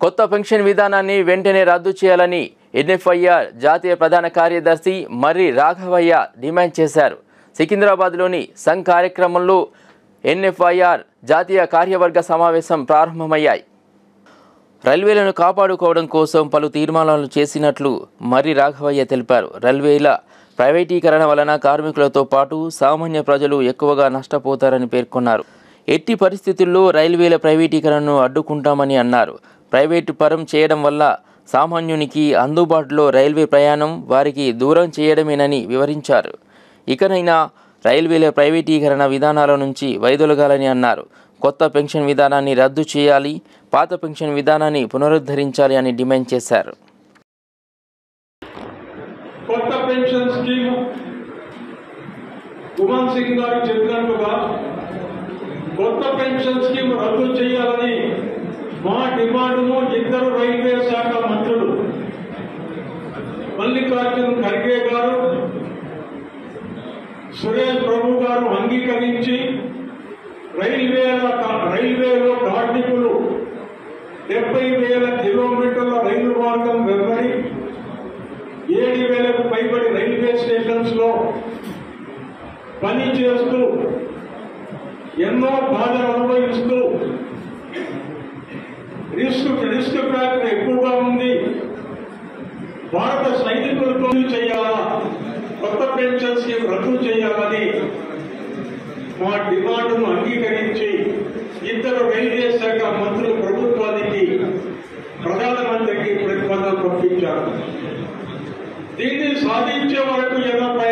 కొత్త పెన్షన్ విధానాన్ని వెంటనే రద్దు చేయాలని ఎన్ఎఫ్ఐఆర్ జాతీయ ప్రధాన కార్యదర్శి మర్రి రాఘవయ్య డిమాండ్ చేశారు. సికింద్రాబాద్లోని సంఘ్ కార్యక్రమంలో ఎన్ఎఫ్ఐఆర్ జాతీయ కార్యవర్గ సమావేశం ప్రారంభమయ్యాయి. రైల్వేలను కాపాడుకోవడం కోసం పలు తీర్మానాలు చేసినట్లు మర్రి రాఘవయ్య తెలిపారు. రైల్వేల ప్రైవేటీకరణ వలన కార్మికులతో పాటు సామాన్య ప్రజలు ఎక్కువగా నష్టపోతారని పేర్కొన్నారు. ఎట్టి పరిస్థితుల్లో రైల్వేల ప్రైవేటీకరణను అడ్డుకుంటామని అన్నారు. ప్రైవేటు పరం చేయడం వల్ల సామాన్యునికి అందుబాటులో రైల్వే ప్రయాణం వారికి దూరం చేయడమేనని వివరించారు. ఇకనైనా రైల్వేల ప్రైవేటీకరణ విధానాల నుంచి వైదొలగాలని అన్నారు. కొత్త పెన్షన్ విధానాన్ని రద్దు చేయాలి, పాత పెన్షన్ విధానాన్ని పునరుద్ధరించాలి అని డిమాండ్ చేశారు. కొత్త పెన్షన్ స్కీమ్ ఉమన్ సింగ్ గారు చెప్పినట్టుగా కొత్త పెన్షన్ స్కీమ్ రద్దు చేయాలని మా డిమాండ్ను ఇద్దరు రైల్వే శాఖ మంత్రులు మల్లికార్జున్ ఖర్గే గారు, సురేష్ ప్రభు గారు అంగీకరించి రైల్వేలో కార్మికులు 70,000 కిలోమీటర్ల రైలు మార్గం వెంబడి 7,000కు పైబడి రైల్వే స్టేషన్స్ లో పని చేస్తూ ఎన్నో బాధలు అనుభవిస్తూ రిస్క్ ఫ్యాక్టర్ ఎక్కువగా ఉంది. భారత సైనికులతో చేయాలా, కొత్త పెన్షన్ స్కీమ్ రద్దు చేయాలని మా డిమాండ్ను అంగీకరించి ఇద్దరు రైల్వే శాఖ మంత్రులు ప్రభుత్వానికి ప్రధానమంత్రికి ప్రతిపాదన పంపించారు. దీన్ని సాధించే వరకు 80